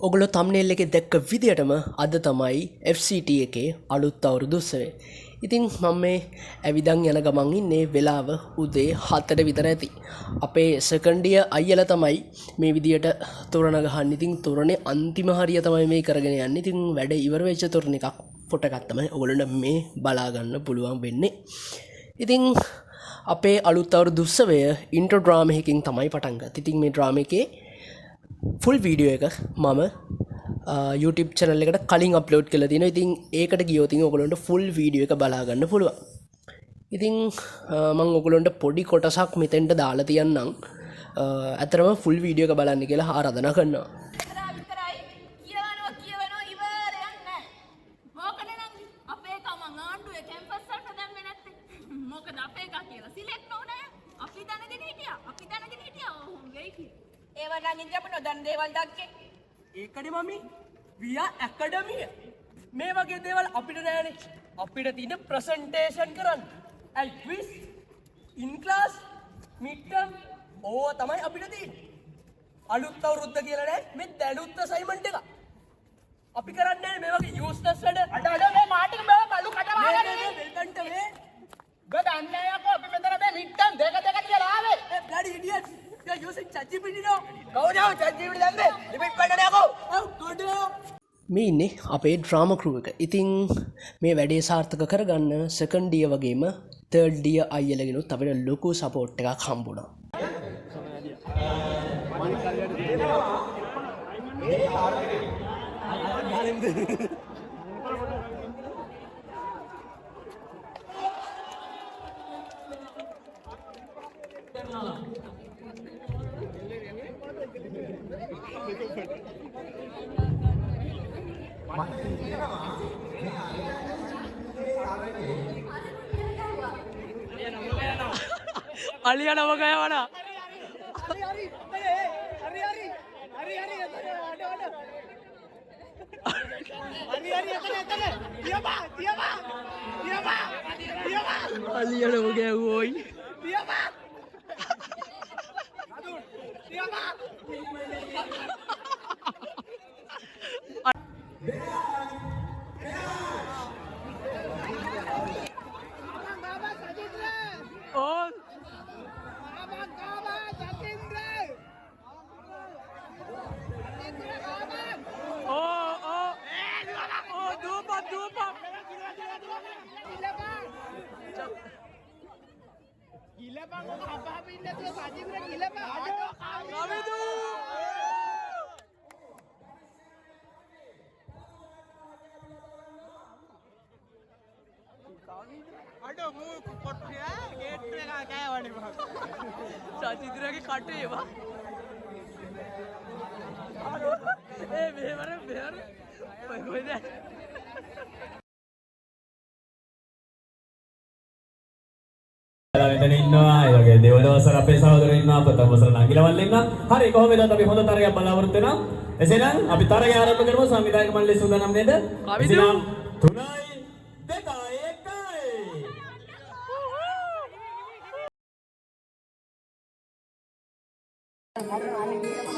ඔගොල්ලෝ thumbnail එකේ දැක්ක විදියටම අද තමයි FCT එකේ අලුත් අවුරුදු උත්සවය. ඉතින් මම මේ ඇවිදන් යන ගමන් ඉන්නේ වෙලාව උදේ 7ට විතර ඇති. අපේ සෙකන්ඩ් ඉයර් අයියලා තමයි මේ විදියට තොරණ ගහන්නේ. ඉතින් තොරණේ අන්තිම හරිය තමයි මේ කරගෙන යන්නේ. ඉතින් වැඩ ඉවර වෙච්ච තොරණ එකක් ෆොටෝ එකක් තමයි ඔයගොල්ලන්ට මේ බලා ගන්න පුළුවන් වෙන්නේ. ඉතින් අපේ අලුත් අවුරුදු උත්සවය ඉන්ට්‍රෝ ඩ්‍රාමා එකකින් තමයි පටන් ගත්තේ. ඉතින් මේ ඩ්‍රාමා එකේ ෆුල් වීඩියෝ එක මම YouTube channel එකට කලින් අප්ලෝඩ් කරලා තියෙනවා. ඉතින් ඒකට ගියොත් ඔයගොල්ලන්ට ෆුල් වීඩියෝ එක බලා ගන්න පුළුවන්. ඉතින් මම ඔයගොල්ලන්ට පොඩි කොටසක් මෙතෙන්ට දාලා තියන්නම්. අතරම ෆුල් වීඩියෝ එක බලන්න කියලා ආරාධනා කරනවා. ඒකනේ මමි වියා ඇකඩමිය මේ වගේ දේවල් අපිට නෑනේ. අපිට තියෙන ප්‍රසන්ටේෂන් කරන්න ඇයි ක්විස් ඉන් ක්ලාස් මිඩ් ටර්ම් ඕවා තමයි අපිට තියෙන්නේ. අලුත් අවුරුද්ද කියලා නෑ මේ දැනුත් අසයින්මන්ට් එක අපි කරන්නේ මේ වගේ යූස්ලස් වැඩ. අඩ මේ මාටික මේ බලු කට වහගෙන මේ වෙල්කන්ට මේ ගදන්නේ යකෝ අපි මෙතන මේ මිඩ් ටර්ම් දෙක කියලා ආවේ. ඒ bloody idiot you're using ChatGPT now. කවුද ChatGPT දැම්මේ? ලිමිට් කරන්න යකෝ. මේ ඉන්නේ අපේ ඩ්‍රාමා ක්‍රූ එක. ඉතින් මේ වැඩේ සාර්ථක කරගන්න සෙකන්ඩ් ඉයර් වගේම තර්ඩ් ඉයර් අයියලගෙනුත් අපිට ලොකු සපෝට් එකක් හම්බුණා. අලියා නම ගයවනා. අලියා නම ගෑවෝයි. සචිත්‍රගේ කටේ ඒවා ඒ මෙහෙවර කොහෙද මෙතන ඉන්නවා ඒ වගේ දෙවනවසර අපේ සහෝදරයෝ ඉන්නවා ප්‍රථමවසර නංගිලවල් ඉන්නවා. හරි කොහොමද අපි හොඳ තරගයක් බලාපොරොත්තු වෙනවා. එසේනම් අපි තරගය ආරම්භ කරමු. සංවිධායක මණ්ඩලය සූදානම් නේද? එසේනම් 3යි 2යි 1යි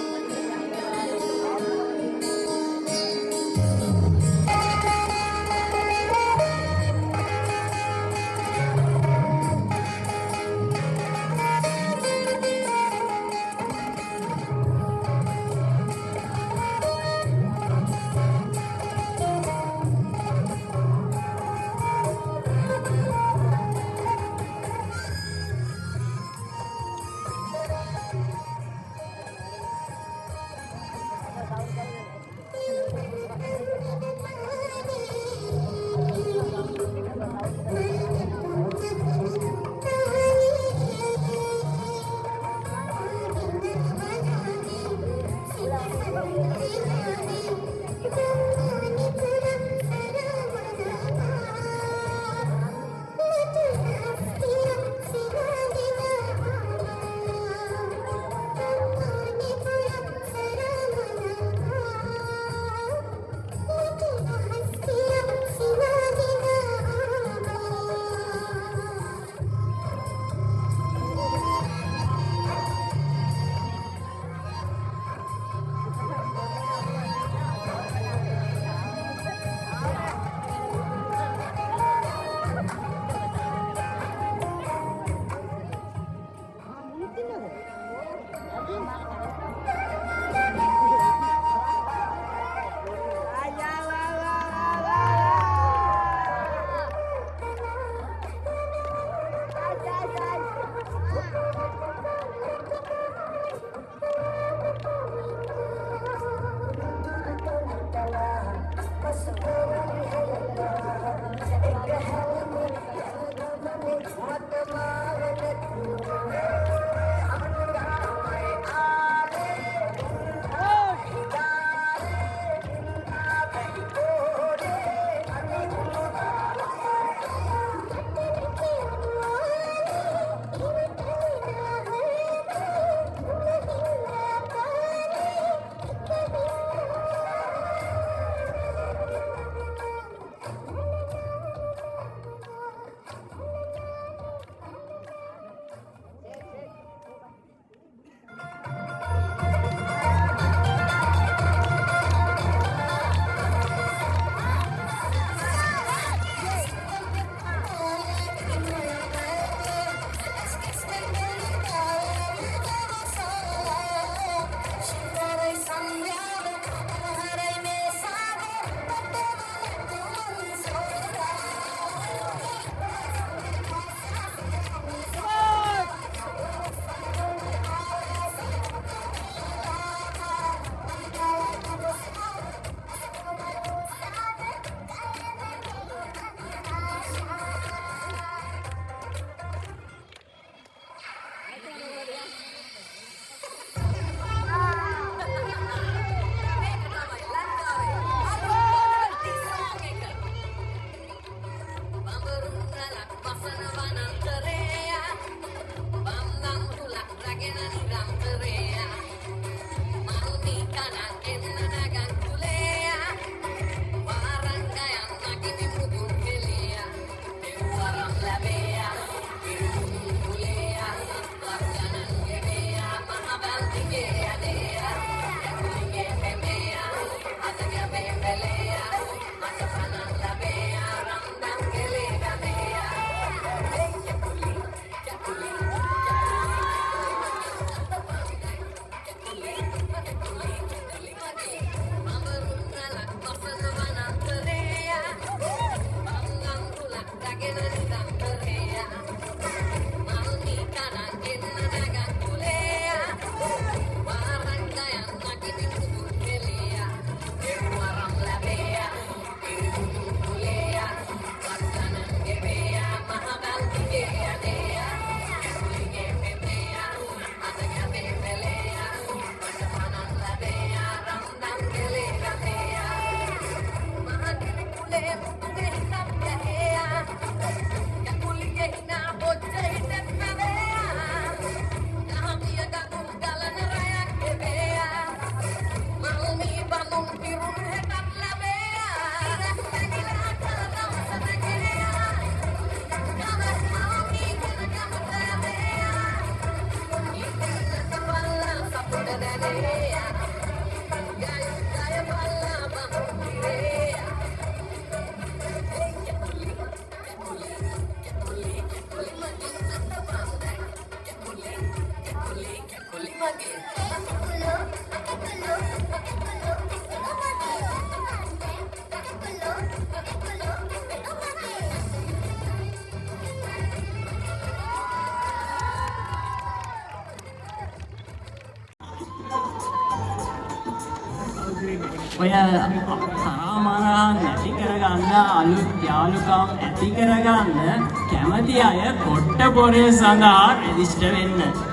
ඔය තරහමරා නැති කරගන්න අලුත් යාළුකම් ඇති කරගන්න කැමති අය පොට්ට පොරේ සඳහා රෙජිස්ටර් වෙන්න.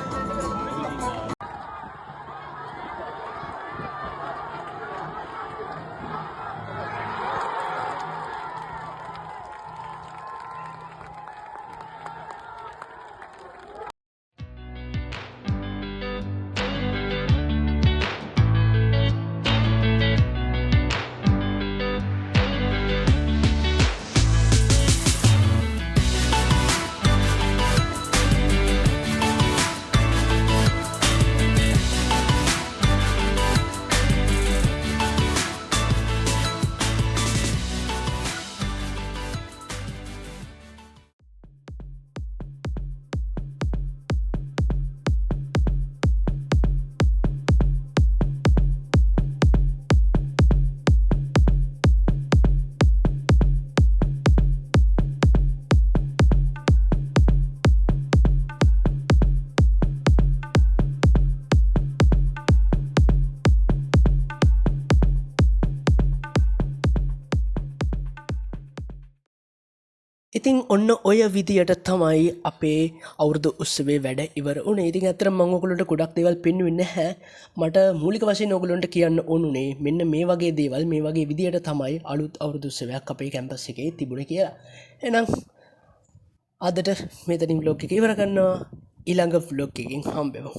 ඉතින් ඔන්න ඔය විදියට තමයි අපේ අවුරුදු උත්සවේ වැඩ ඉවර වුණේ. ඉතින් ඇත්තටම මම ඔයගොල්ලන්ට ගොඩක් දේවල් පෙන්වුවේ නැහැ. මට මූලික වශයෙන් ඔයගොල්ලන්ට කියන්න ඕනුනේ මෙන්න මේ වගේ දේවල් මේ වගේ විදියට තමයි අලුත් අවුරුදු උත්සවයක් අපේ කැම්පස් එකේ තිබුණේ කියලා. එහෙනම් අදට මෙතනින් vlog එක ඉවර කරනවා. ඊළඟ vlog එකකින් හම්බෙමු.